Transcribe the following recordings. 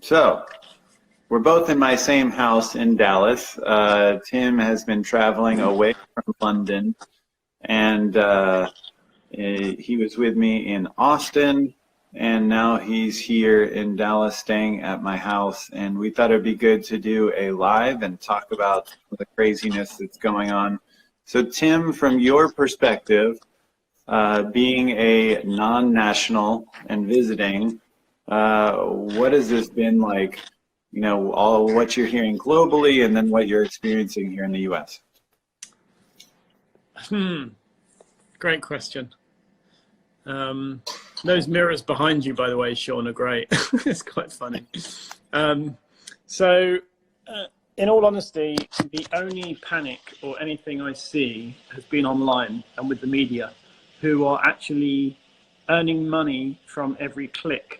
So, we're both in my same house in Dallas. Tim has been traveling away from London, and he was with me in Austin, and now he's here in Dallas staying at my house. And we thought it'd be good to do a live and talk about the craziness that's going on. So, Tim, from your perspective, being a non-national and visiting, what has this been like? You know, all what you're hearing globally and then what you're experiencing here in the US. Great question. Those mirrors behind you, by the way, Shawn, are great. It's quite funny. In all honesty, the only panic or anything I see has been online and with the media, who are actually earning money from every click.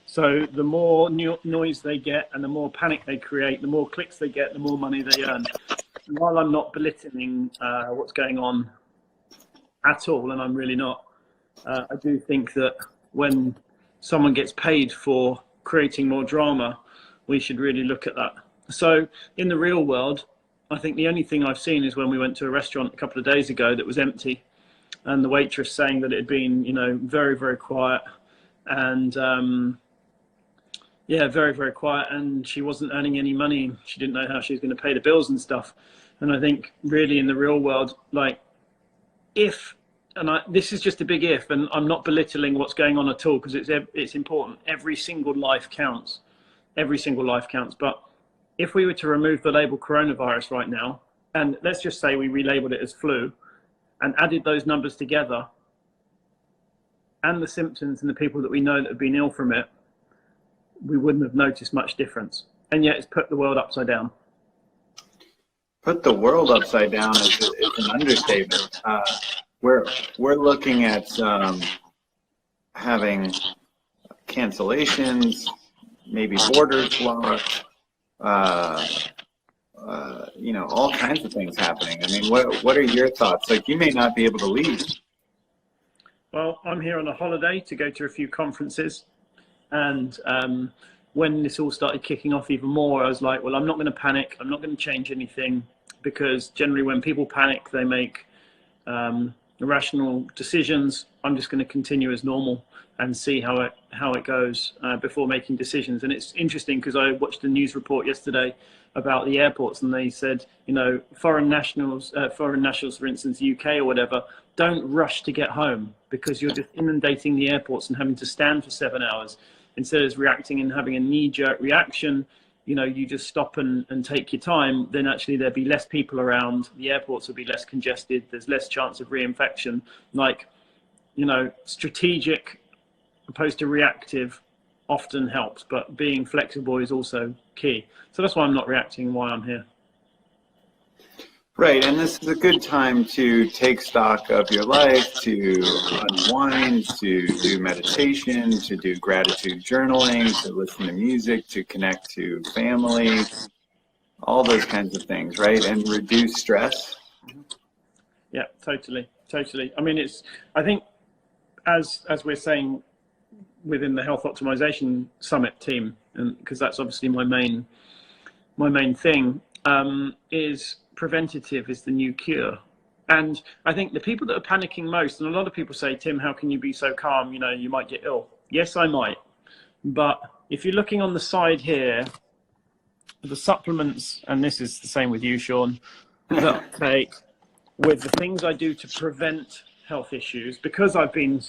So the more noise they get and the more panic they create, the more clicks they get, the more money they earn. And while I'm not belittling what's going on at all, and I'm really not, I do think that when someone gets paid for creating more drama, we should really look at that. So in the real world, I think the only thing I've seen is when we went to a restaurant a couple of days ago that was empty, and the waitress saying that it had been, you know, very, very quiet, and yeah, very, very quiet, and she wasn't earning any money. She didn't know how she was going to pay the bills and stuff. And I think really in the real world, like this is just a big if, and I'm not belittling what's going on at all, because it's important. Every single life counts. Every single life counts. But if we were to remove the label coronavirus right now, and let's just say we relabeled it as flu, and added those numbers together, and the symptoms and the people that we know that have been ill from it, we wouldn't have noticed much difference. And yet it's put the world upside down. Put the world upside down is an understatement. We're looking at having cancellations, maybe borders locked, you know, all kinds of things happening. I mean, what are your thoughts? Like, you may not be able to leave. Well, I'm here on a holiday to go to a few conferences. And when this all started kicking off even more, I was like, well, I'm not going to panic. I'm not going to change anything, because generally when people panic, they make irrational decisions. I'm just going to continue as normal and see how it goes before making decisions. And it's interesting because I watched a news report yesterday about the airports, and they said, you know, foreign nationals, for instance, UK or whatever, don't rush to get home, because you're just inundating the airports and having to stand for 7 hours. Instead of reacting and having a knee-jerk reaction, you know, you just stop and take your time, then actually there'd be less people around, the airports would be less congested, there's less chance of reinfection. Like, you know, strategic opposed to reactive often helps, but being flexible is also key. So that's why I'm not reacting and why I'm here. Right, and this is a good time to take stock of your life, to unwind, to do meditation, to do gratitude journaling, to listen to music, to connect to family, all those kinds of things, right? And reduce stress. Yeah, totally. I mean, I think as we're saying within the Health Optimization Summit team, and because that's obviously my main thing, is preventative is the new cure. And I think the people that are panicking most, and a lot of people say, Tim, how can you be so calm? You know, you might get ill. Yes, I might. But if you're looking on the side here, the supplements, and this is the same with you, Shawn, that I take with the things I do to prevent health issues, because I've been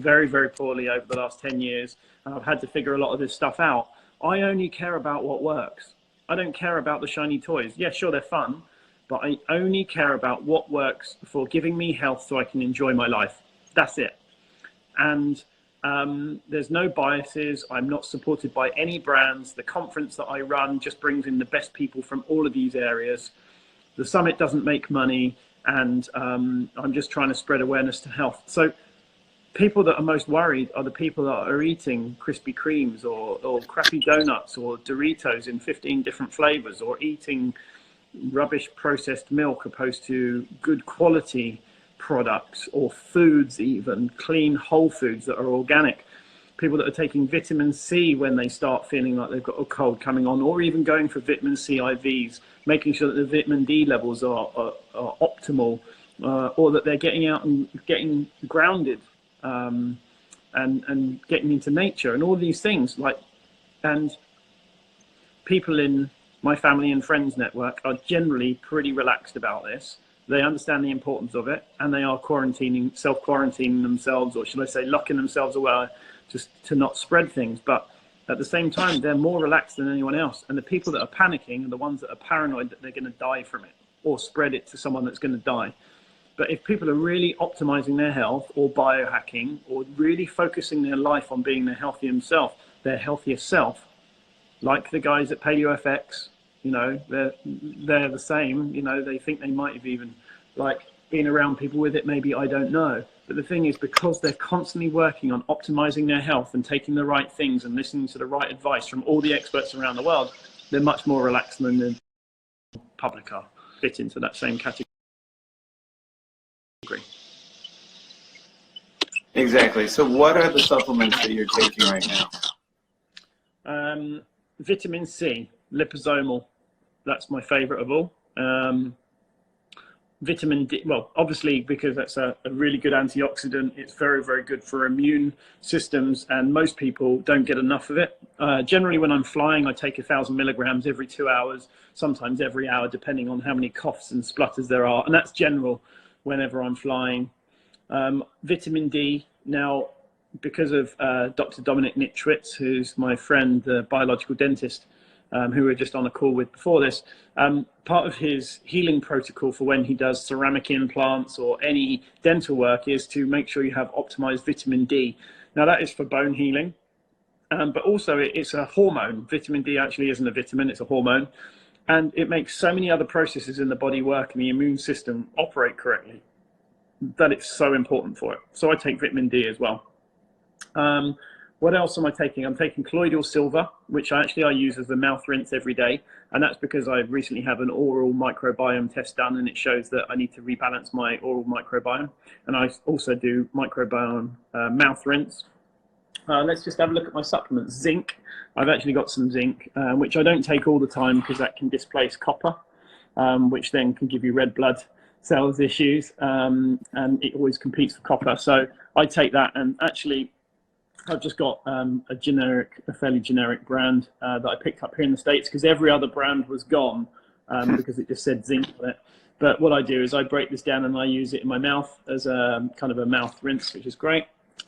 very, very poorly over the last 10 years, and I've had to figure a lot of this stuff out. I only care about what works. I don't care about the shiny toys. Yeah, sure, they're fun, but I only care about what works for giving me health so I can enjoy my life. That's it. And there's no biases. I'm not supported by any brands. The conference that I run just brings in the best people from all of these areas. The summit doesn't make money, and I'm just trying to spread awareness to health. So people that are most worried are the people that are eating Krispy Kremes or crappy donuts or Doritos in 15 different flavors, or eating rubbish processed milk opposed to good quality products or foods, even clean whole foods that are organic. people that are taking vitamin C when they start feeling like they've got a cold coming on, or even going for vitamin C IVs, making sure that the vitamin D levels are optimal, or that they're getting out and getting grounded, and getting into nature and all these things. And people in my family and friends network are generally pretty relaxed about this. They understand the importance of it, and they are self-quarantining themselves, or should I say locking themselves away, just to not spread things. But at the same time, they're more relaxed than anyone else. And the people that are panicking are the ones that are paranoid that they're going to die from it or spread it to someone that's going to die. But if people are really optimizing their health, or biohacking, or really focusing their life on being their healthiest self, like the guys at PaleoFX, you know, they're the same. You know, they think they might have even been around people with it. Maybe, I don't know. But the thing is, because they're constantly working on optimizing their health and taking the right things and listening to the right advice from all the experts around the world, they're much more relaxed than the public are. Fit into that same category. Exactly. So what are the supplements that you're taking right now? Vitamin C, liposomal. That's my favorite of all. Vitamin D, well, obviously, because that's a really good antioxidant. It's very, very good for immune systems, and most people don't get enough of it. Generally, when I'm flying, I take 1,000 milligrams every 2 hours, sometimes every hour, depending on how many coughs and splutters there are. And that's general whenever I'm flying. Vitamin D, now, because of Dr. Dominic Nitschwitz, who's my friend, the biological dentist, who we were just on a call with before this, part of his healing protocol for when he does ceramic implants or any dental work is to make sure you have optimized vitamin D. Now, that is for bone healing, but also it's a hormone. Vitamin D actually isn't a vitamin, it's a hormone. And it makes so many other processes in the body work and the immune system operate correctly that it's so important for it. So I take vitamin D as well. What else am I taking? I'm taking Colloidal Silver, which I use as a mouth rinse every day. And that's because I recently have an oral microbiome test done, and it shows that I need to rebalance my oral microbiome. And I also do microbiome mouth rinse. Let's just have a look at my supplements. Zinc. I've actually got some zinc, which I don't take all the time because that can displace copper, which then can give you red blood cells issues, and it always competes for copper. So I take that, and actually I've just got a fairly generic brand that I picked up here in the States because every other brand was gone because it just said zinc on it. But what I do is I break this down and I use it in my mouth as a kind of a mouth rinse, which is great.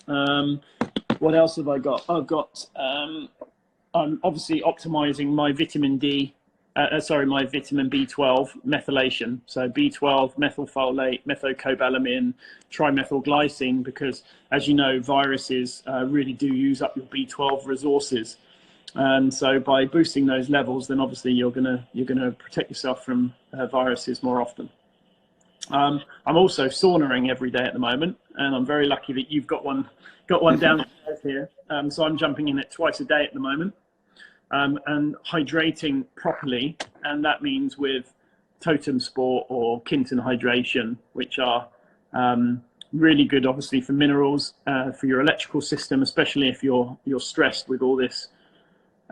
What else have I got? I've got, I'm obviously optimizing my vitamin D, my vitamin B12 methylation. So B12, methylfolate, methylcobalamin, trimethylglycine, because as you know, viruses really do use up your B12 resources. And so by boosting those levels, then obviously you're gonna protect yourself from viruses more often. I'm also saunaing every day at the moment, and I'm very lucky that you've got one downstairs here. So I'm jumping in it twice a day at the moment. And hydrating properly, and that means with Totem Sport or Kinton Hydration, which are really good, obviously, for minerals, for your electrical system, especially if you're stressed with all this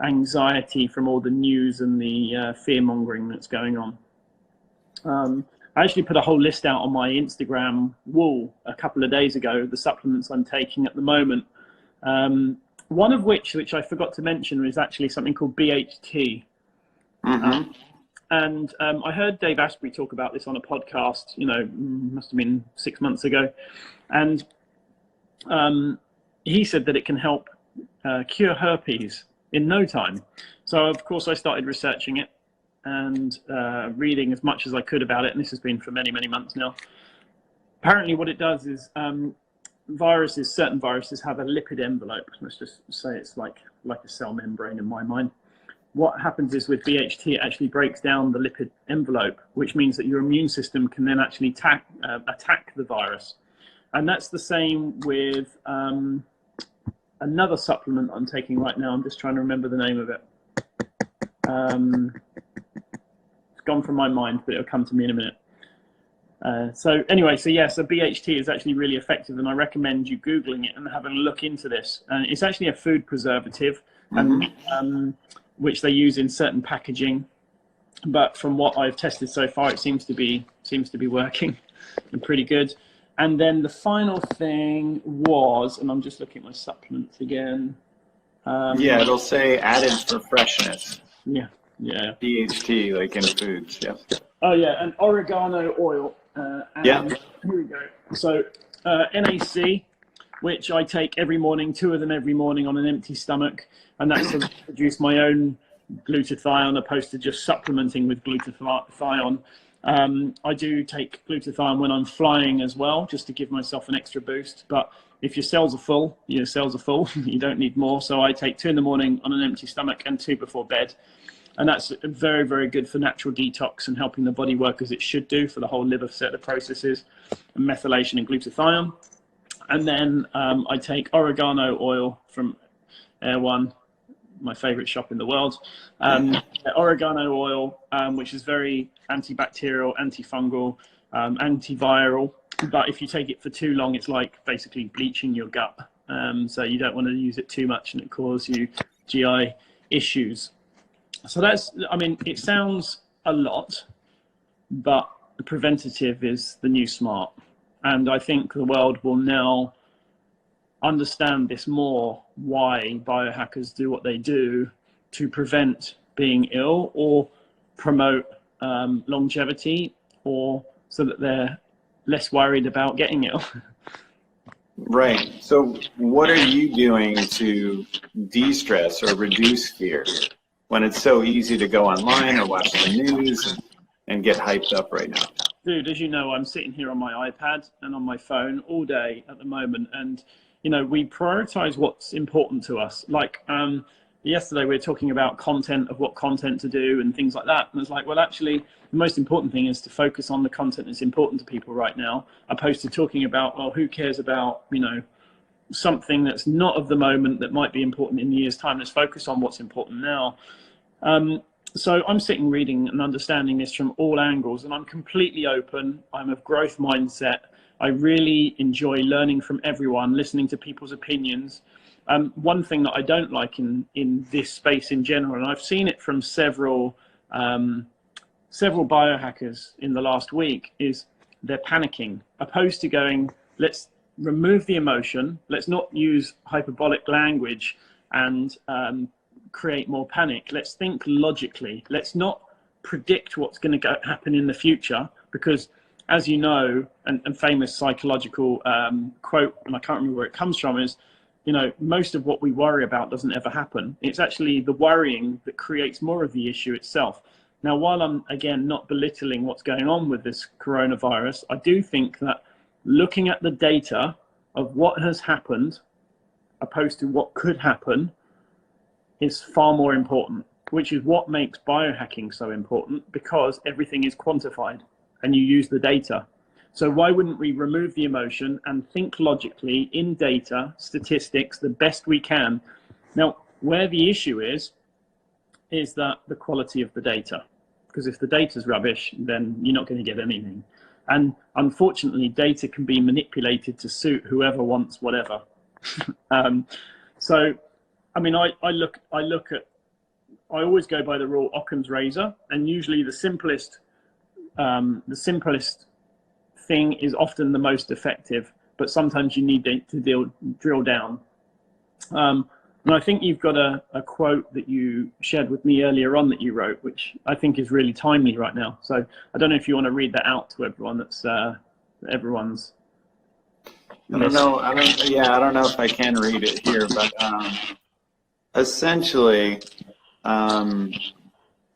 anxiety from all the news and the fear mongering that's going on. I actually put a whole list out on my Instagram wall a couple of days ago, the supplements I'm taking at the moment. One of which I forgot to mention, is actually something called BHT. Mm-hmm. And I heard Dave Asprey talk about this on a podcast, must have been 6 months ago. And he said that it can help cure herpes in no time. So, of course, I started researching it and reading as much as I could about it. And this has been for many, many months now. Apparently what it does is certain viruses have a lipid envelope. Let's just say it's like a cell membrane in my mind. What happens is with BHT, it actually breaks down the lipid envelope, which means that your immune system can then actually attack the virus. And that's the same with another supplement I'm taking right now. I'm just trying to remember the name of it. It's gone from my mind, but it'll come to me in a minute. So anyway, so BHT is actually really effective, and I recommend you Googling it and having a look into this. And it's actually a food preservative, and which they use in certain packaging. But from what I've tested so far, it seems to be working and pretty good. And then the final thing was, and I'm just looking at my supplements again. Yeah, it'll say added for freshness. Yeah. BHT, like in foods. Yeah. Oh yeah, and oregano oil. Here we go. So NAC, which I take every morning, 2 of them every morning on an empty stomach, and that's to produce my own glutathione opposed to just supplementing with glutathione. I do take glutathione when I'm flying as well, just to give myself an extra boost. But if your cells are full, you don't need more. So I take 2 in the morning on an empty stomach and 2 before bed. And that's very, very good for natural detox and helping the body work as it should do for the whole liver set of processes, and methylation and glutathione. And then I take oregano oil from Air One, my favorite shop in the world. Oregano oil, which is very antibacterial, antifungal, antiviral. But if you take it for too long, it's like basically bleaching your gut. So you don't want to use it too much and it causes you GI issues. So it sounds a lot, but the preventative is the new smart. And I think the world will now understand this more, why biohackers do what they do to prevent being ill or promote longevity, or so that they're less worried about getting ill. Right. So what are you doing to de-stress or reduce fear when it's so easy to go online or watch the news and get hyped up right now? Dude, as you know, I'm sitting here on my iPad and on my phone all day at the moment, and we prioritize what's important to us. Like yesterday, we were talking about content, of what content to do and things like that. And it's like, well, actually, the most important thing is to focus on the content that's important to people right now, opposed to talking about, well, who cares about, something that's not of the moment that might be important in a year's time. Let's focus on what's important now. So I'm sitting reading and understanding this from all angles, and I'm completely open. I'm of growth mindset. I really enjoy learning from everyone, listening to people's opinions. One thing that I don't like in this space in general, and I've seen it from several biohackers in the last week, is they're panicking, opposed to going, let's remove the emotion, let's not use hyperbolic language and create more panic. Let's think logically. Let's not predict what's going to happen in the future, because as you know, and famous psychological quote, and I can't remember where it comes from, is, most of what we worry about doesn't ever happen. It's actually the worrying that creates more of the issue itself. Now, while I'm, again, not belittling what's going on with this coronavirus, I do think that looking at the data of what has happened opposed to what could happen is far more important, which is what makes biohacking so important, because everything is quantified and you use the data. So why wouldn't we remove the emotion and think logically in data, statistics, the best we can? Now, where the issue is that the quality of the data, because if the data's rubbish, then you're not going to get anything. And unfortunately, data can be manipulated to suit whoever wants whatever. So, I always go by the rule Occam's razor, and usually the simplest thing is often the most effective, but sometimes you need to drill down. And I think you've got a quote that you shared with me earlier on that you wrote, which I think is really timely right now. So I don't know if you want to read that out to everyone. That's everyone's. I don't know. I don't know if I can read it here, but essentially,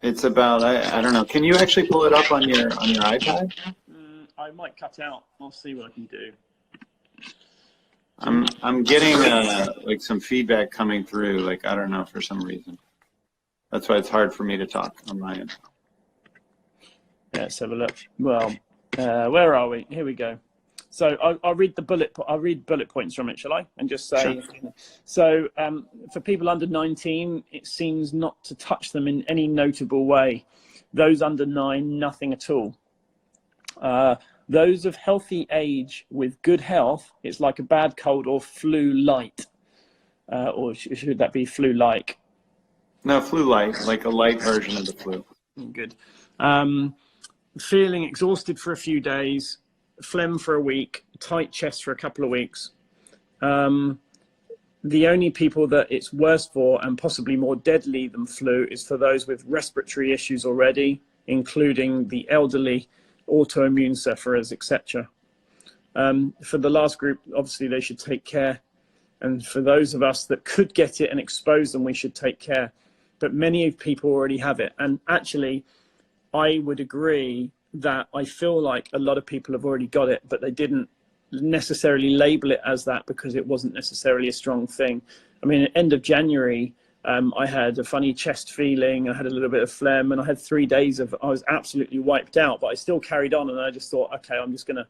it's about, I don't know. Can you actually pull it up on your iPad? I might cut out. I'll see what I can do. I'm getting like some feedback coming through. Like, I don't know, for some reason. That's why it's hard for me to talk on my end. Yeah, let's have a look. Well, where are we? Here we go. So I'll read I'll read bullet points from it, shall I? And just say, sure. So for people under 19, it seems not to touch them in any notable way. Those under 9, nothing at all. those of healthy age with good health, it's like a bad cold or flu light. Or should that be flu-like? No, flu-like, like a light version of the flu. Good. Feeling exhausted for a few days, phlegm for a week, tight chest for a couple of weeks. The only people that it's worse for, and possibly more deadly than flu, is for those with respiratory issues already, including the elderly, autoimmune sufferers, etc. For the last group, obviously they should take care. And for those of us that could get it and expose them, we should take care. But many people already have it. And actually, I would agree that I feel like a lot of people have already got it, but they didn't necessarily label it as that because it wasn't necessarily a strong thing. I mean, at the end of January, I had a funny chest feeling, I had a little bit of phlegm, and I had 3 days of, I was absolutely wiped out, but I still carried on, and I just thought, okay, I'm just going to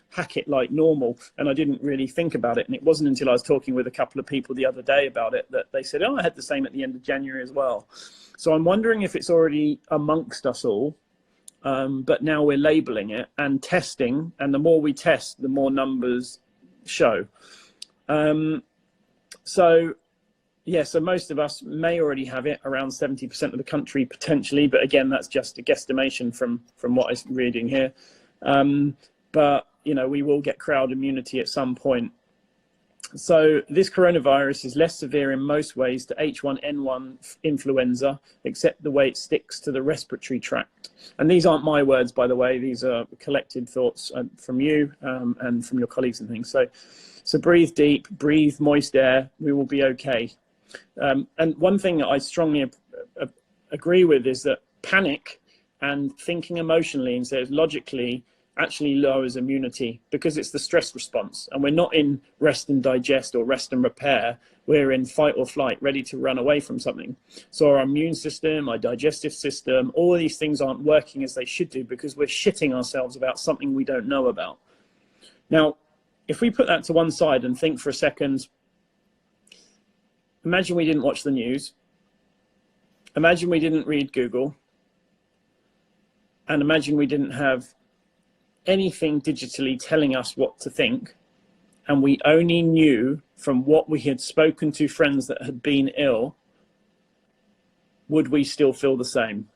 hack it like normal, and I didn't really think about it. And it wasn't until I was talking with a couple of people the other day about it that they said, oh, I had the same at the end of January as well. So I'm wondering if it's already amongst us all. But now we're labeling it and testing, and the more we test, the more numbers show. So most of us may already have it, around 70% of the country potentially, but again, that's just a guesstimation from what I'm reading here. But you know, we will get crowd immunity at some point. So this coronavirus is less severe in most ways to H1N1 influenza, except the way it sticks to the respiratory tract. And these aren't my words, by the way. These are collected thoughts from you and from your colleagues and things. So breathe deep, breathe moist air. We will be okay. And one thing that I strongly agree with is that panic and thinking emotionally instead of logically actually lowers immunity, because it's the stress response, and we're not in rest and digest or rest and repair. We're in fight or flight, ready to run away from something. So our immune system, our digestive system, all of these things aren't working as they should do because we're shitting ourselves about something we don't know about. Now, if we put that to one side and think for a second, imagine we didn't watch the news, imagine we didn't read Google, and imagine we didn't have anything digitally telling us what to think, and we only knew from what we had spoken to friends that had been ill, would we still feel the same?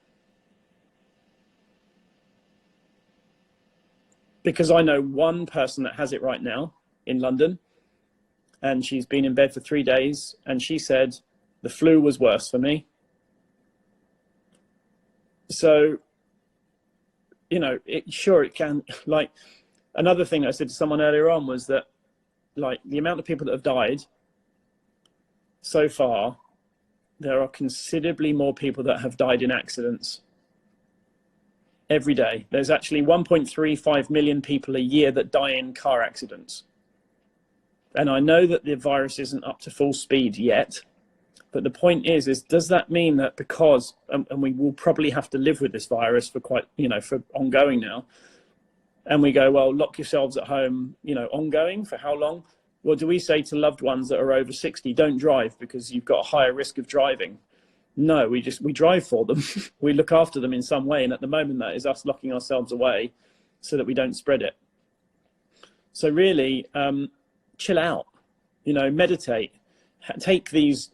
Because I know one person that has it right now in London, and she's been in bed for 3 days, and she said the flu was worse for me. So you know, it can, like, another thing I said to someone earlier on was that, like, the amount of people that have died so far, there are considerably more people that have died in accidents every day. There's actually 1.35 million people a year that die in car accidents. And I know that the virus isn't up to full speed yet, but the point is does that mean that because, and we will probably have to live with this virus for quite, you know, for ongoing now, and we go, well, lock yourselves at home, you know, ongoing for how long? Well, do we say to loved ones that are over 60, don't drive because you've got a higher risk of driving? No, we drive for them. We look after them in some way. And at the moment, that is us locking ourselves away so that we don't spread it. So really, chill out, you know, meditate. Take these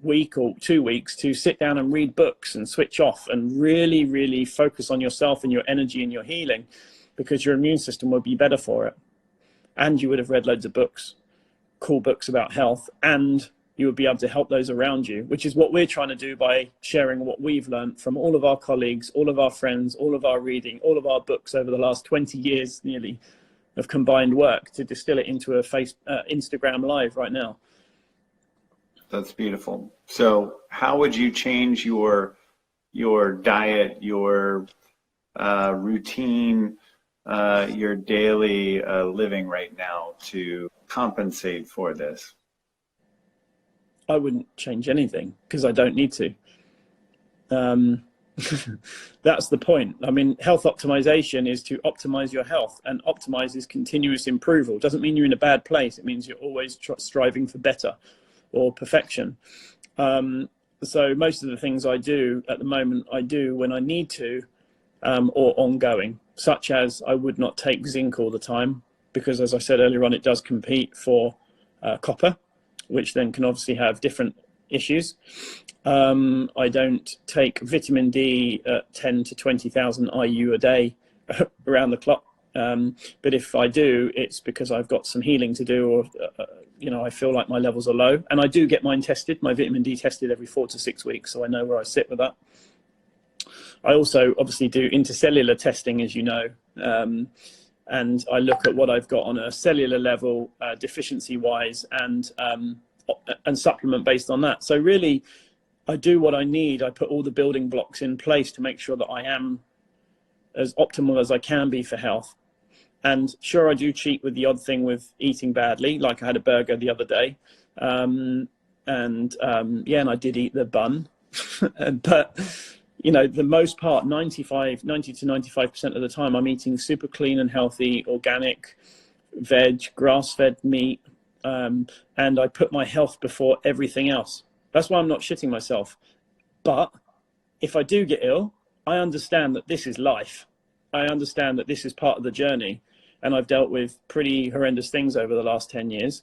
week or 2 weeks to sit down and read books and switch off and really, really focus on yourself and your energy and your healing, because your immune system will be better for it. And you would have read loads of books, cool books about health, and you would be able to help those around you, which is what we're trying to do by sharing what we've learned from all of our colleagues, all of our friends, all of our reading, all of our books over the last 20 years nearly of combined work to distill it into a Instagram live right now. That's beautiful. So how would you change your diet, your routine, your daily living right now to compensate for this? I wouldn't change anything because I don't need to. That's the point. I mean, health optimization is to optimize your health, and optimize is continuous improvement. It doesn't mean you're in a bad place. It means you're always striving for better or perfection. So most of the things I do at the moment, I do when I need to, or ongoing. such as I would not take zinc all the time, because as I said earlier on, it does compete for copper, which then can obviously have different issues. I don't take vitamin D at 10 to 20,000 IU a day around the clock. But if I do, it's because I've got some healing to do, or I feel like my levels are low. And I do get mine tested, my vitamin D tested every 4 to 6 weeks, so I know where I sit with that. I also obviously do intercellular testing, as you know, and I look at what I've got on a cellular level, deficiency-wise, and supplement based on that. So really, I do what I need. I put all the building blocks in place to make sure that I am as optimal as I can be for health. And sure, I do cheat with the odd thing with eating badly, like I had a burger the other day. And I did eat the bun. But, the most part, 90 to 95% of the time, I'm eating super clean and healthy, organic, veg, grass-fed meat. And I put my health before everything else. That's why I'm not shitting myself. But if I do get ill, I understand that this is life. I understand that this is part of the journey. And I've dealt with pretty horrendous things over the last 10 years.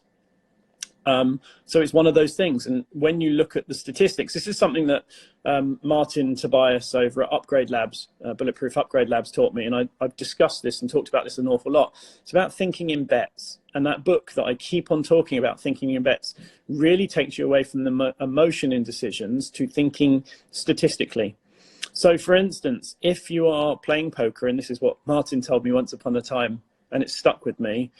So it's one of those things. And when you look at the statistics, this is something that Martin Tobias over at Upgrade Labs, Bulletproof Upgrade Labs, taught me. And I've discussed this and talked about this an awful lot. It's about thinking in bets. And that book that I keep on talking about, Thinking in Bets, really takes you away from the emotion in decisions to thinking statistically. So for instance, if you are playing poker, and this is what Martin told me once upon a time, and it stuck with me,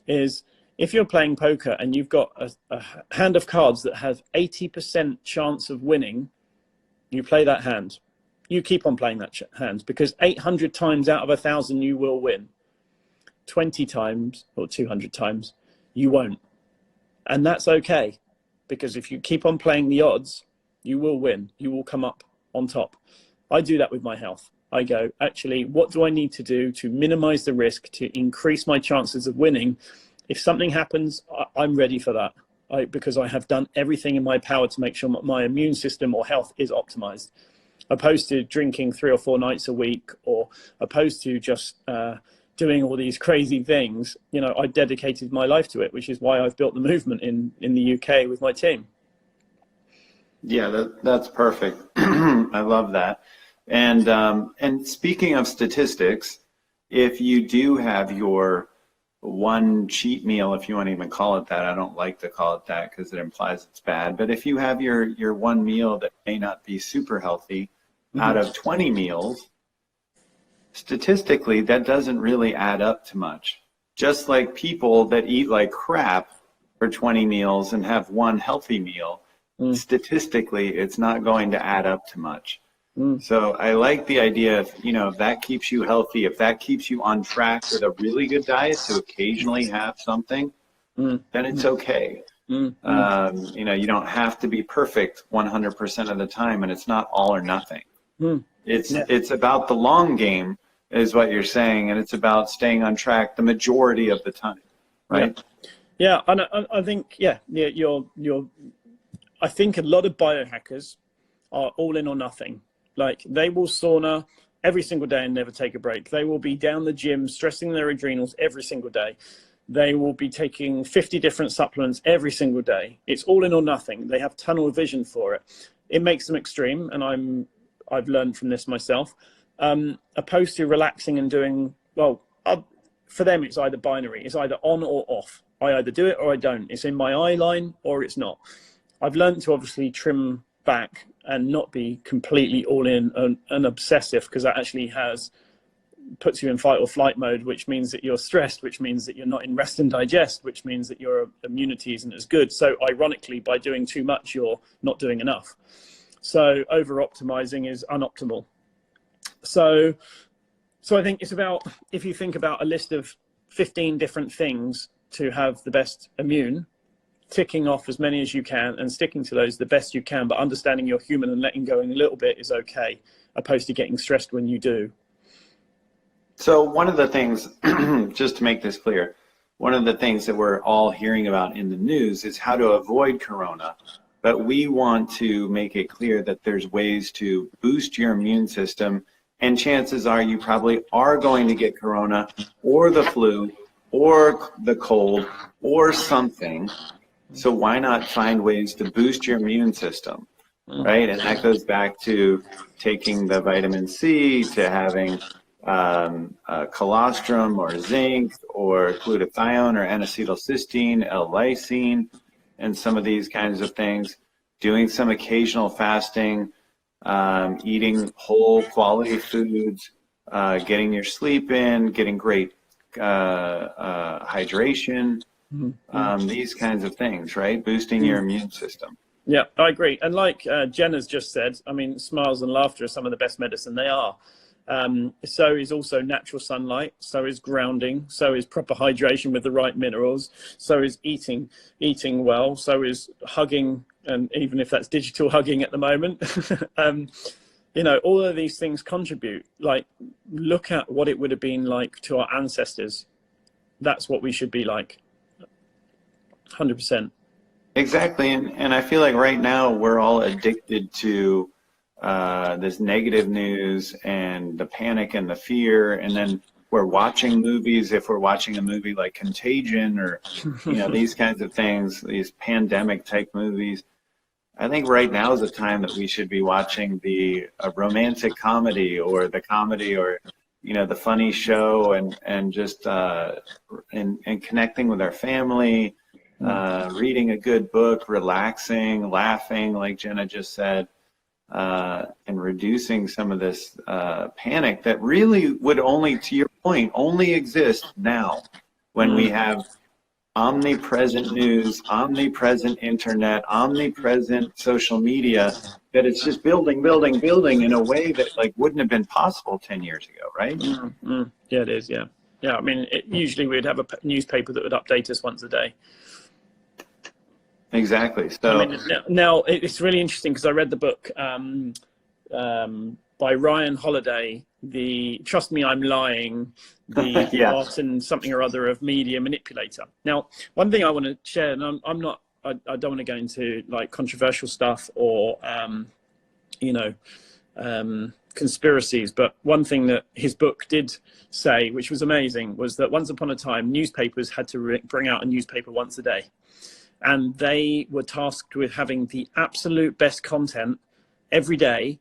is if you're playing poker and you've got a hand of cards that has 80% chance of winning, you play that hand. You keep on playing that hand, because 800 times out of 1,000 you will win. 20 times or 200 times you won't. And that's okay, because if you keep on playing the odds, you will win. You will come up on top. I do that with my health. I go, actually, what do I need to do to minimize the risk, to increase my chances of winning? If something happens, I'm ready for that, because I have done everything in my power to make sure my immune system or health is optimized, opposed to drinking 3 or 4 nights a week, or opposed to just doing all these crazy things. I dedicated my life to it, which is why I've built the movement in the UK with my team. Yeah, that's perfect. I love that. And speaking of statistics, if you do have your one cheat meal, if you want to even call it that, I don't like to call it that because it implies it's bad, but if you have your one meal that may not be super healthy, out of 20 meals, statistically, that doesn't really add up to much. Just like people that eat like crap for 20 meals and have one healthy meal, statistically, it's not going to add up to much. So I like the idea of, if that keeps you healthy, if that keeps you on track with a really good diet to occasionally have something, then it's okay. You don't have to be perfect 100% of the time, and it's not all or nothing. It's about the long game, is what you're saying, and it's about staying on track the majority of the time, right? Yeah, and I think I think a lot of biohackers are all in or nothing. Like, they will sauna every single day and never take a break. They will be down the gym stressing their adrenals every single day. They will be taking 50 different supplements every single day. It's all in or nothing. They have tunnel vision for it. It makes them extreme, and I've learned from this myself. Opposed to relaxing and doing, for them it's either binary. It's either on or off. I either do it or I don't. It's in my eye line or it's not. I've learned to obviously trim back and not be completely all in and obsessive, because that actually puts you in fight or flight mode, which means that you're stressed, which means that you're not in rest and digest, which means that your immunity isn't as good. So ironically, by doing too much, you're not doing enough. So over optimizing is unoptimal. So I think it's about, if you think about a list of 15 different things to have the best immune, ticking off as many as you can and sticking to those the best you can, but understanding you're human and letting go a little bit is okay, opposed to getting stressed when you do. So one of the things, just to make this clear, one of the things that we're all hearing about in the news is how to avoid corona. But we want to make it clear that there's ways to boost your immune system and chances are you probably are going to get corona or the flu or the cold or something. So why not find ways to boost your immune system, right? And that goes back to taking the vitamin C, to having colostrum or zinc or glutathione or N-acetylcysteine, L-lysine, and some of these kinds of things. Doing some occasional fasting, eating whole quality foods, getting your sleep in, getting great hydration, these kinds of things, right? Boosting your immune system. Yeah, I agree. And like Jen has just said, I mean, smiles and laughter are some of the best medicine. They are. So is also natural sunlight, so is grounding, so is proper hydration with the right minerals, so is eating well, so is hugging, and even if that's digital hugging at the moment. You know, all of these things contribute. Like, look at what it would have been like to our ancestors. That's what we should be like. 100%. Exactly. And I feel like right now we're all addicted to this negative news and the panic and the fear. And then we're watching movies. If we're watching a movie like Contagion or, you know, these kinds of things, these pandemic type movies, I think right now is the time that we should be watching the romantic comedy or the comedy or, you know, the funny show and just and connecting with our family, reading a good book, relaxing, laughing, like Jenna just said, and reducing some of this panic that really would only, to your point, only exist now when we have omnipresent news, omnipresent internet, omnipresent social media, that it's just building in a way that like wouldn't have been possible 10 years ago, right? Yeah, it is. Yeah. I mean, usually we'd have a newspaper that would update us once a day. Exactly. So I mean, now it's really interesting because I read the book by Ryan Holiday, the Trust Me, I'm Lying, the art and something or other of media manipulator. Now, one thing I want to share, and I don't want to go into like controversial stuff or, you know, conspiracies, but one thing that his book did say, which was amazing, was that once upon a time, newspapers had to bring out a newspaper once a day. And they were tasked with having the absolute best content every day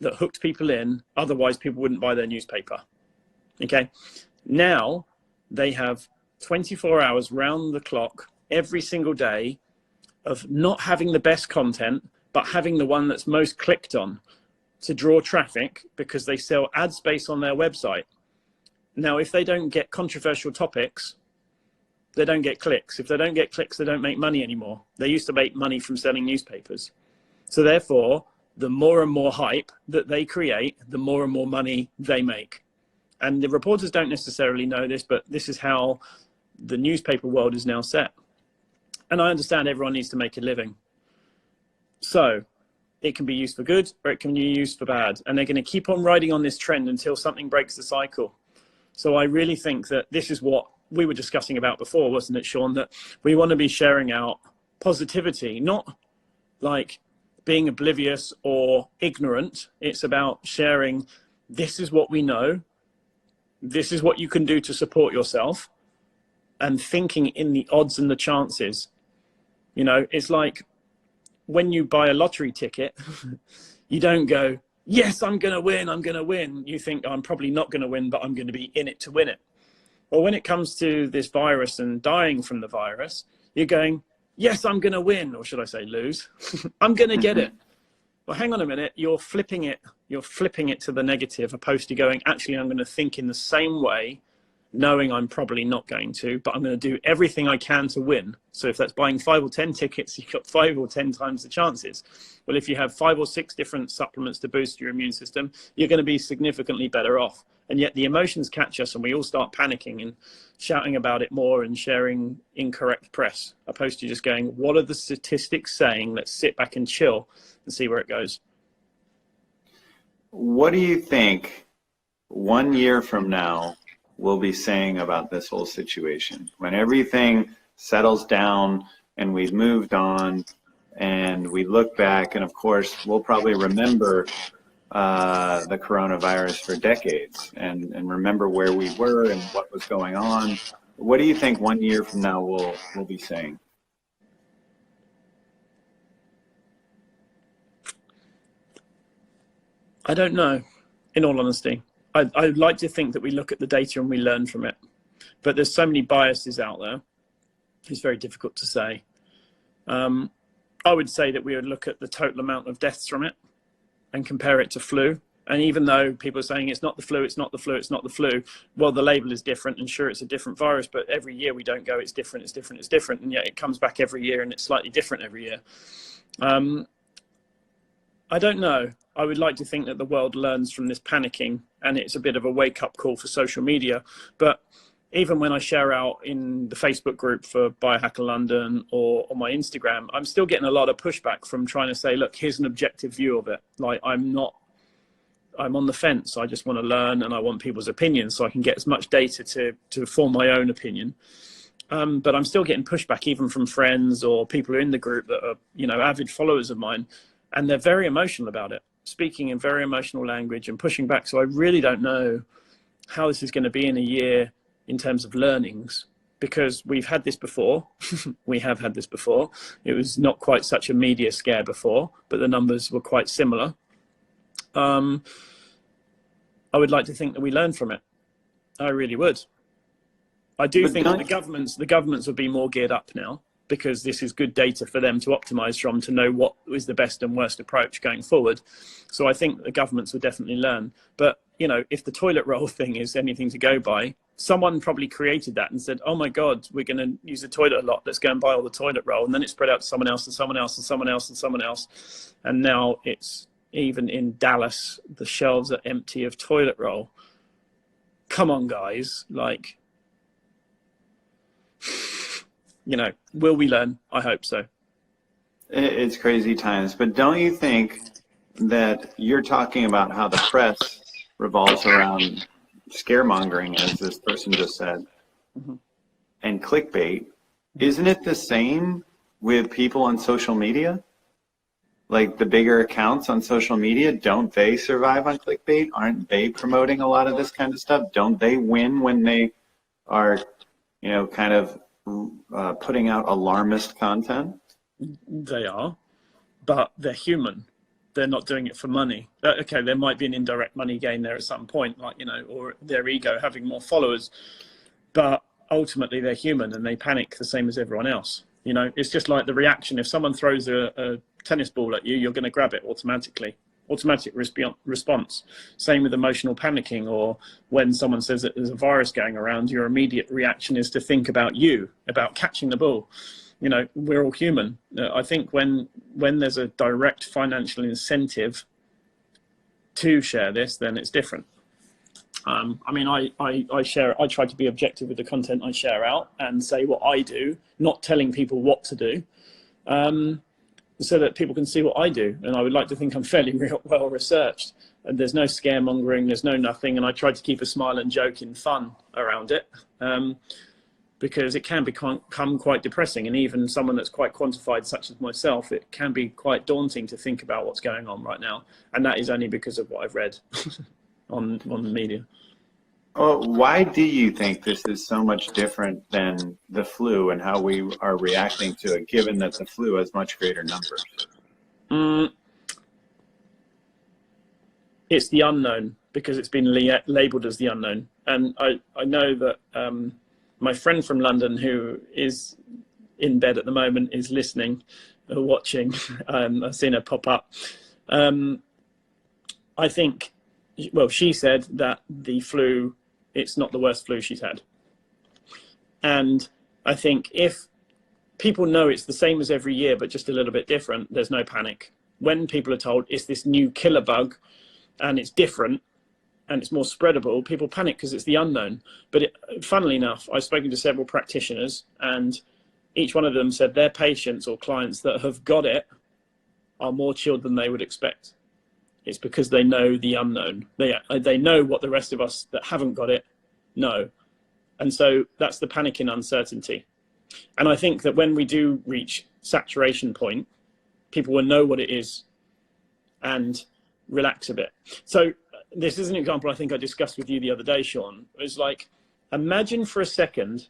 that hooked people in, otherwise people wouldn't buy their newspaper. Okay. Now they have 24 hours round the clock every single day of not having the best content, but having the one that's most clicked on to draw traffic because they sell ad space on their website. Now, if they don't get controversial topics, they don't get clicks. If they don't get clicks, they don't make money anymore. They used to make money from selling newspapers. So therefore, the more and more hype that they create, the more and more money they make. And the reporters don't necessarily know this, but this is how the newspaper world is now set. And I understand everyone needs to make a living. So it can be used for good or it can be used for bad. And they're going to keep on riding on this trend until something breaks the cycle. So I really think that this is what we were discussing about before, wasn't it, Shawn? That we want to be sharing out positivity, not like being oblivious or ignorant. It's about sharing, this is what we know, this is what you can do to support yourself, and thinking in the odds and the chances. You know, it's like when you buy a lottery ticket, you don't go, yes, I'm going to win, I'm going to win. You think, I'm probably not going to win, but I'm going to be in it to win it. Well, when it comes to this virus and dying from the virus, you're going, yes, I'm going to win, or should I say lose? I'm going to get it. Well, hang on a minute. You're flipping it to the negative, opposed to going, actually, I'm going to think in the same way, knowing I'm probably not going to, but I'm going to do everything I can to win. So if that's buying 5 or 10 tickets, you've got 5 or 10 times the chances. Well, if you have 5 or 6 different supplements to boost your immune system, you're going to be significantly better off. And yet the emotions catch us and we all start panicking and shouting about it more and sharing incorrect press, opposed to just going, what are the statistics saying? Let's sit back and chill and see where it goes. What do you think 1 year from now we'll be saying about this whole situation? When everything settles down and we've moved on and we look back, and of course we'll probably remember the coronavirus for decades and remember where we were and what was going on. What do you think 1 year from now we'll be saying? I don't know, in all honesty. I'd like to think that we look at the data and we learn from it. But there's so many biases out there. It's very difficult to say. I would say that we would look at the total amount of deaths from it and compare it to flu. And even though people are saying it's not the flu, it's not the flu, it's not the flu, well, the label is different, and sure, it's a different virus, but every year we don't go, it's different, it's different, it's different, and yet it comes back every year and it's slightly different every year. I don't know. I would like to think that the world learns from this panicking, and it's a bit of a wake-up call for social media. But even when I share out in the Facebook group for Biohacking London or on my Instagram, I'm still getting a lot of pushback from trying to say, look, here's an objective view of it. Like, I'm on the fence. I just want to learn, and I want people's opinions so I can get as much data to form my own opinion. But I'm still getting pushback even from friends or people who are in the group that are, you know, avid followers of mine, and they're very emotional about it, speaking in very emotional language and pushing back. So I really don't know how this is going to be in a year in terms of learnings, because we've had this before. We have had this before. It was not quite such a media scare before, but the numbers were quite similar. I would like to think that we learn from it. I really would. I do think that the governments would be more geared up now, because this is good data for them to optimize from, to know what is the best and worst approach going forward. So I think the governments will definitely learn. But, you know, if the toilet roll thing is anything to go by, someone probably created that and said, oh my God, we're going to use the toilet a lot, let's go and buy all the toilet roll. And then it spread out to someone else and someone else and someone else and someone else. And now it's, even in Dallas, the shelves are empty of toilet roll. Come on, guys. Like, you know, will we learn? I hope so. It's crazy times, but don't you think that you're talking about how the press revolves around scaremongering, as this person just said, and clickbait? Isn't it the same with people on social media? Like, the bigger accounts on social media, don't they survive on clickbait? Aren't they promoting a lot of this kind of stuff? Don't they win when they are, you know, kind of putting out alarmist content? They are, but they're human. They're not doing it for money. Okay, there might be an indirect money gain there at some point, like, you know, or their ego having more followers, but ultimately they're human and they panic the same as everyone else. You know, it's just like the reaction. If someone throws a tennis ball at you, you're going to grab it automatically. Automatic response. Same with emotional panicking, or when someone says that there's a virus going around, your immediate reaction is to think about you, about catching the ball. You know, we're all human. I think when there's a direct financial incentive to share this, then it's different. I mean, I try to be objective with the content I share out and say what I do, not telling people what to do, so that people can see what I do. And I would like to think I'm fairly well researched, and there's no scaremongering, there's no nothing. And I try to keep a smile and joke and fun around it, because it can become quite depressing. And even someone that's quite quantified, such as myself, it can be quite daunting to think about what's going on right now. And that is only because of what I've read on the media. Well, why do you think this is so much different than the flu and how we are reacting to it, given that the flu has much greater numbers? It's the unknown, because it's been labelled as the unknown. And I know that my friend from London, who is in bed at the moment, is listening or watching. I've seen her pop up. I think, well, she said that the flu, it's not the worst flu she's had. And I think if people know it's the same as every year, but just a little bit different, there's no panic. When people are told it's this new killer bug and it's different and it's more spreadable, people panic because it's the unknown. But funnily enough, I've spoken to several practitioners, and each one of them said their patients or clients that have got it are more chilled than they would expect. It's because they know the unknown. They know what the rest of us that haven't got it know. And so that's the panic in uncertainty. And I think that when we do reach saturation point, people will know what it is. And relax a bit. So this is an example I think I discussed with you the other day, Shawn. It was like, imagine for a second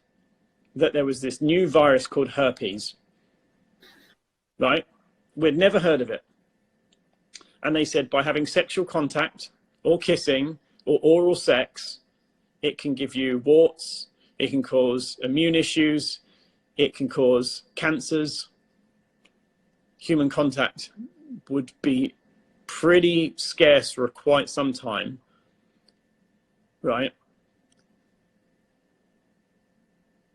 that there was this new virus called herpes, right? We'd never heard of it. And they said by having sexual contact or kissing or oral sex, it can give you warts, it can cause immune issues, it can cause cancers. Human contact would be pretty scarce for quite some time, right?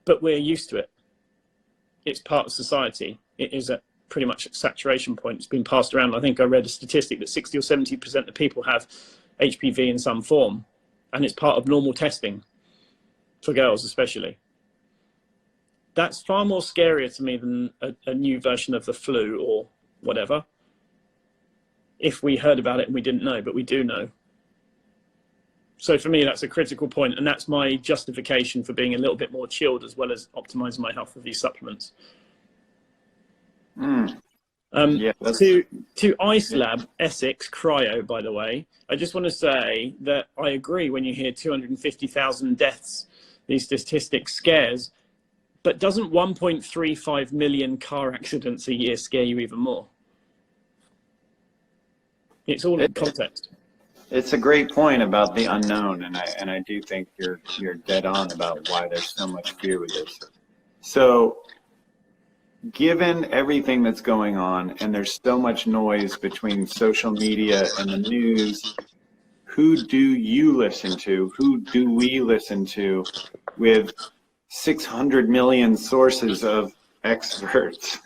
But we're used to it. It's part of society. It is at pretty much at saturation point. It's been passed around. I think I read a statistic that 60 or 70% of people have HPV in some form, and it's part of normal testing for girls especially. That's far more scarier to me than a new version of the flu or whatever, if we heard about it and we didn't know, but we do know. So for me, that's a critical point, and that's my justification for being a little bit more chilled, as well as optimizing my health with these supplements. Yeah, to 𝐦𝐨𝐫𝐞, Essex, Cryo, by the way, I just want to say that I agree when you hear 250,000 deaths, these statistics scares, but doesn't 1.35 million car accidents a year scare you even more? It's all in context. It's a great point about the unknown, and I do think you're dead on about why there's so much fear with this. So, given everything that's going on, and there's so much noise between social media and the news, who do you listen to? Who do we listen to with 600 million sources of experts?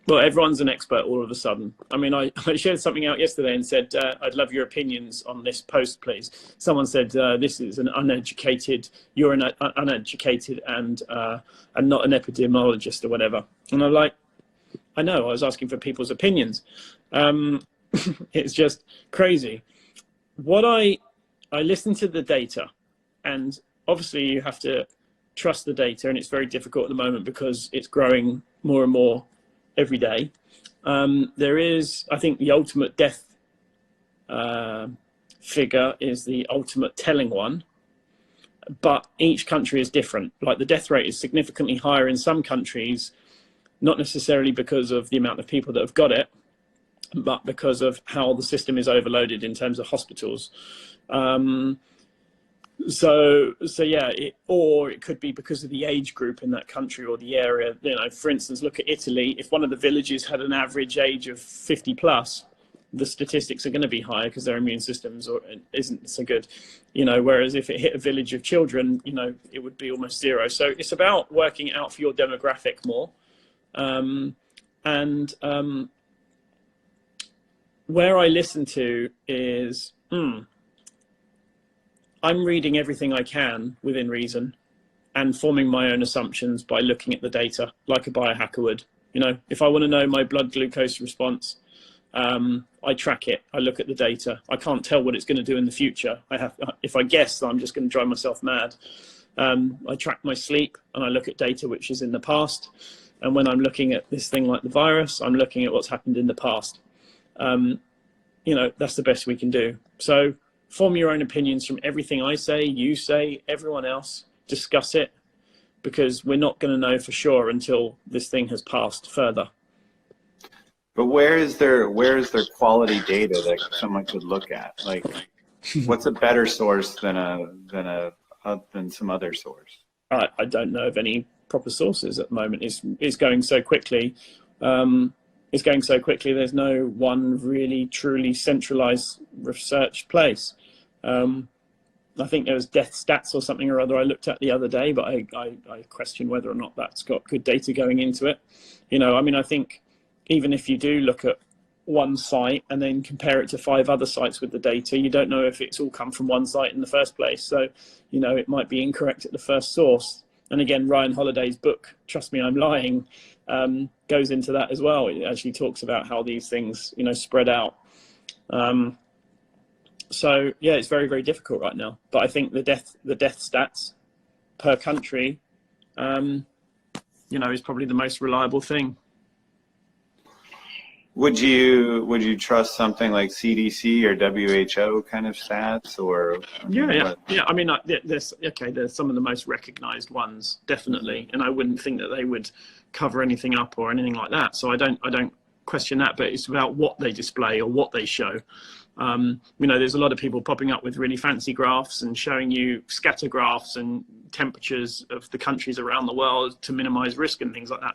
Well, everyone's an expert all of a sudden. I mean, I shared something out yesterday and said, I'd love your opinions on this post, please. Someone said, this is an uneducated, you're an uneducated and not an epidemiologist or whatever. And I'm like, I know, I was asking for people's opinions. It's just crazy. What I listen to the data, and obviously you have to trust the data, and it's very difficult at the moment because it's growing more and more every day. There is, I think, the ultimate death figure is the ultimate telling one, but each country is different. Like the death rate is significantly higher in some countries, not necessarily because of the amount of people that have got it, but because of how the system is overloaded in terms of hospitals. So yeah, or it could be because of the age group in that country or the area. You know, for instance, look at Italy. If one of the villages had an average age of 50 plus, the statistics are going to be higher because their immune systems isn't so good. You know, whereas if it hit a village of children, you know, it would be almost zero. So it's about working out for your demographic more. Where I listen to is, I'm reading everything I can within reason and forming my own assumptions by looking at the data like a biohacker would. You know, if I want to know my blood glucose response, I track it. I look at the data. I can't tell what it's going to do in the future. If I guess, I'm just going to drive myself mad. I track my sleep and I look at data which is in the past. And when I'm looking at this thing like the virus, I'm looking at what's happened in the past. You know, that's the best we can do. So form your own opinions from everything I say, you say, everyone else. Discuss it, because we're not going to know for sure until this thing has passed further. But where is there quality data that someone could look at? Like, what's a better source than some other source? I don't know of any proper sources at the moment. It's going so quickly. There's no one really truly centralized research place. I think there was death stats or something or other I looked at the other day, but I question whether or not that's got good data going into it. You know, I mean, I think even if you do look at one site and then compare it to 5 other sites with the data, you don't know if it's all come from one site in the first place. So, you know, it might be incorrect at the first source. And again, Ryan Holiday's book, Trust Me, I'm Lying, goes into that as well. It actually talks about how these things, you know, spread out. So yeah, it's very, very difficult right now. But I think the death stats per country, you know, is probably the most reliable thing. Would you trust something like CDC or WHO kind of stats, or I mean, Yeah. I mean, there's some of the most recognized ones, definitely, and I wouldn't think that they would cover anything up or anything like that. So I don't question that, but it's about what they display or what they show. There's a lot of people popping up with really fancy graphs and showing you scatter graphs and temperatures of the countries around the world to minimize risk and things like that.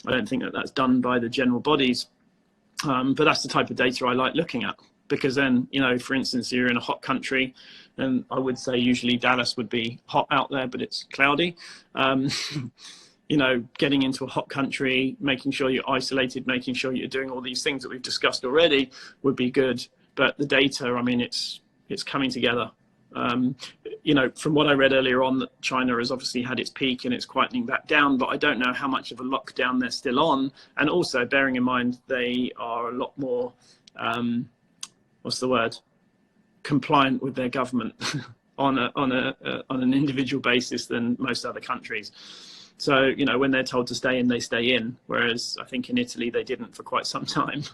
I don't think that that's done by the general bodies. But that's the type of data I like looking at, because then, for instance, you're in a hot country, and I would say usually Dallas would be hot out there, but it's cloudy. Getting into a hot country, making sure you're isolated, making sure you're doing all these things that we've discussed already would be good. But the data, I mean, it's coming together. From what I read earlier on, that China has obviously had its peak and it's quietening back down, but I don't know how much of a lockdown they're still on. And also bearing in mind, they are a lot more, compliant with their government on an individual basis than most other countries. So, when they're told to stay in, they stay in. Whereas I think in Italy, they didn't for quite some time.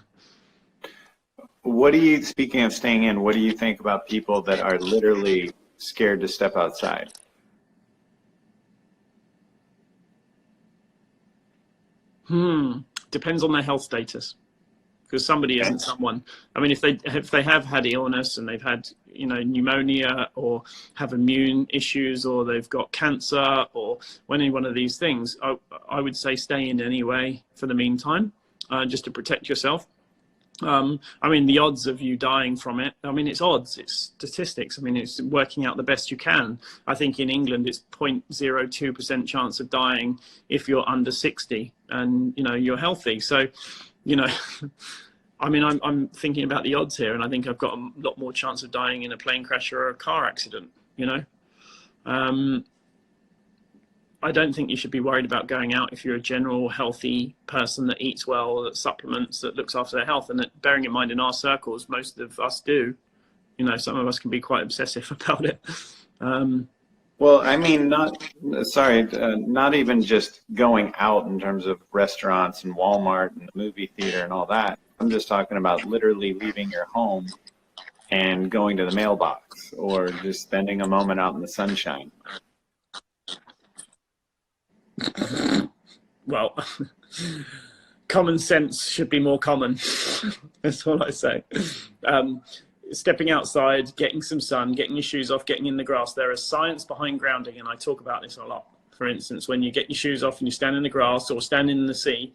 Speaking of staying in, what do you think about people that are literally scared to step outside? Depends on their health status, because somebody isn't someone. I mean, if they have had illness and they've had, pneumonia, or have immune issues, or they've got cancer, or any one of these things, I would say stay in anyway for the meantime, just to protect yourself. I mean, the odds of you dying from it, I mean, it's odds, it's statistics. I mean, it's working out the best you can. I think in England, it's 0.02% chance of dying if you're under 60 and, you're healthy. So, I mean, I'm thinking about the odds here, and I think I've got a lot more chance of dying in a plane crash or a car accident, I don't think you should be worried about going out if you're a general healthy person that eats well, that supplements, that looks after their health. And that, bearing in mind, in our circles, most of us do. Some of us can be quite obsessive about it. Well, I mean, not even just going out in terms of restaurants and Walmart and the movie theater and all that. I'm just talking about literally leaving your home and going to the mailbox, or just spending a moment out in the sunshine. Well, common sense should be more common. That's all I say. Stepping outside, getting some sun, getting your shoes off, getting in the grass. There is science behind grounding, and I talk about this a lot. For instance, when you get your shoes off and you stand in the grass or stand in the sea,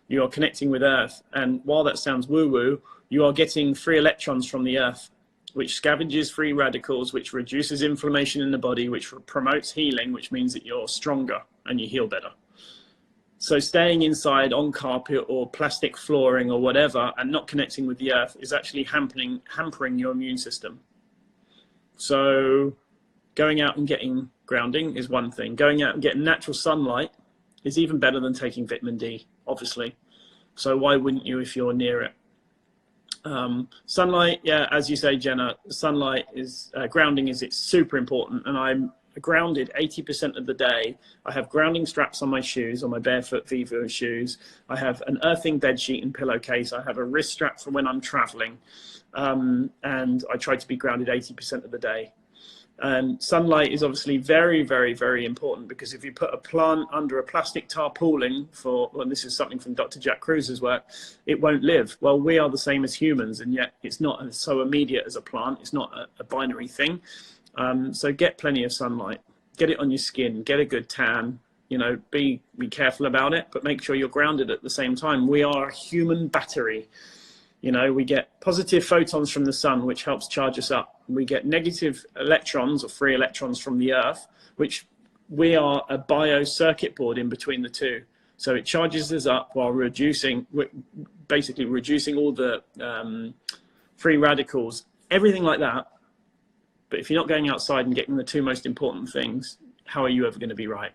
you are connecting with Earth. And while that sounds woo-woo, you are getting free electrons from the Earth, which scavenges free radicals, which reduces inflammation in the body, which promotes healing, which means that you're stronger and you heal better. So staying inside on carpet or plastic flooring or whatever and not connecting with the earth is actually hampering your immune system. So going out and getting grounding is one thing. Going out and getting natural sunlight is even better than taking vitamin D, obviously. So why wouldn't you if you're near it? Sunlight, yeah, as you say, Jenna, sunlight is, grounding is, it's super important. And I'm grounded 80% of the day. I have grounding straps on my shoes, on my barefoot Vivo shoes. I have an earthing bed sheet and pillowcase. I have a wrist strap for when I'm traveling. And I try to be grounded 80% of the day. And sunlight is obviously very, very, very important, because if you put a plant under a plastic tarpaulin well, this is something from Dr. Jack Kruse's work, it won't live. Well, we are the same as humans, and yet it's not so immediate as a plant. It's not a binary thing. So get plenty of sunlight, get it on your skin, get a good tan, be careful about it, but make sure you're grounded at the same time. We are a human battery. We get positive photons from the sun, which helps charge us up. We get negative electrons or free electrons from the earth, which we are a bio-circuit board in between the two. So it charges us up while basically reducing all the free radicals, everything like that. But if you're not going outside and getting the two most important things, how are you ever going to be right?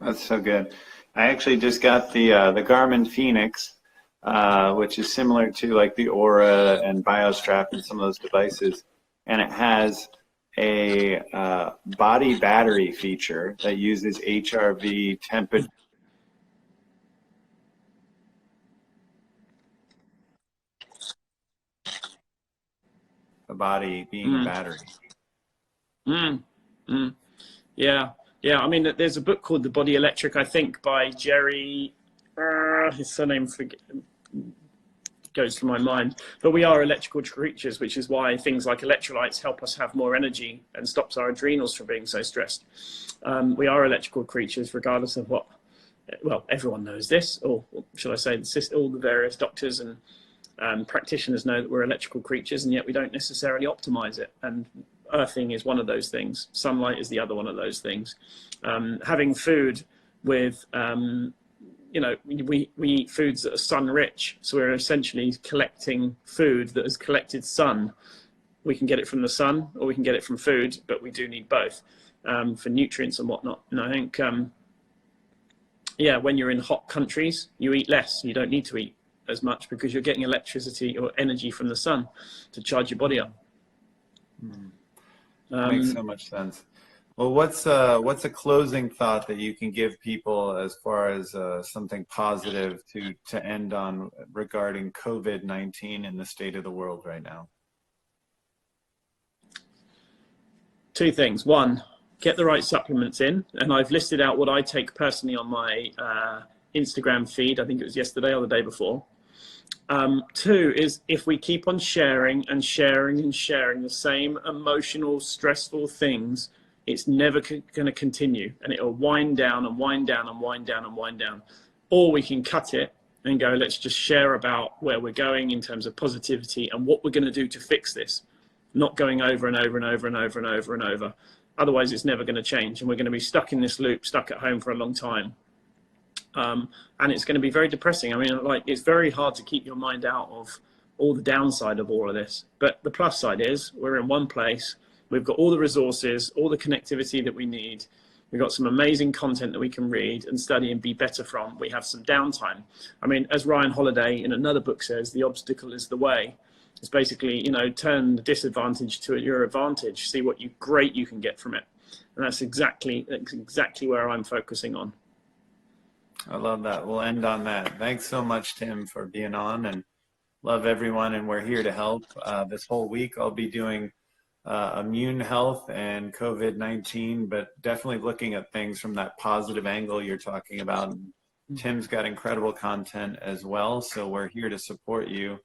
That's so good. I actually just got the Garmin Phoenix, which is similar to like the Aura and BioStrap and some of those devices. And it has a body battery feature that uses HRV temperature. the body being a battery. Yeah. I mean, there's a book called The Body Electric, I think, by Jerry. His surname goes to my mind. But we are electrical creatures, which is why things like electrolytes help us have more energy and stops our adrenals from being so stressed. We are electrical creatures, regardless of what. Well, everyone knows this, or should I say, all the various doctors and practitioners know that we're electrical creatures, and yet we don't necessarily optimize it. And earthing is one of those things. Sunlight is the other one of those things. Having food with, we eat foods that are sun rich. So we're essentially collecting food that has collected sun. We can get it from the sun or we can get it from food, but we do need both for nutrients and whatnot. And I think, when you're in hot countries, you eat less. You don't need to eat as much because you're getting electricity or energy from the sun to charge your body up. Makes so much sense. Well, what's a closing thought that you can give people as far as something positive to end on regarding COVID-19 and the state of the world right now? Two things. One, get the right supplements in. And I've listed out what I take personally on my Instagram feed. I think it was yesterday or the day before. Two is if we keep on sharing and sharing and sharing the same emotional, stressful things, it's never going to continue, and it'll wind down and wind down and wind down and wind down. Or we can cut it and go, let's just share about where we're going in terms of positivity and what we're going to do to fix this, not going over and over and over and over and over and over. Otherwise, it's never going to change, and we're going to be stuck in this loop, stuck at home for a long time. And it's going to be very depressing. I mean, like, it's very hard to keep your mind out of all the downside of all of this. But the plus side is we're in one place. We've got all the resources, all the connectivity that we need. We've got some amazing content that we can read and study and be better from. We have some downtime. I mean, as Ryan Holiday in another book says, the obstacle is the way. It's basically, turn the disadvantage to your advantage. See what great you can get from it. And that's exactly where I'm focusing on. I love that. We'll end on that. Thanks so much, Tim, for being on, and love everyone. And we're here to help. This whole week I'll be doing immune health and COVID-19, but definitely looking at things from that positive angle you're talking about. Tim's got incredible content as well, so we're here to support you.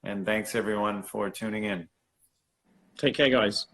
And thanks everyone for tuning in. Take care, guys.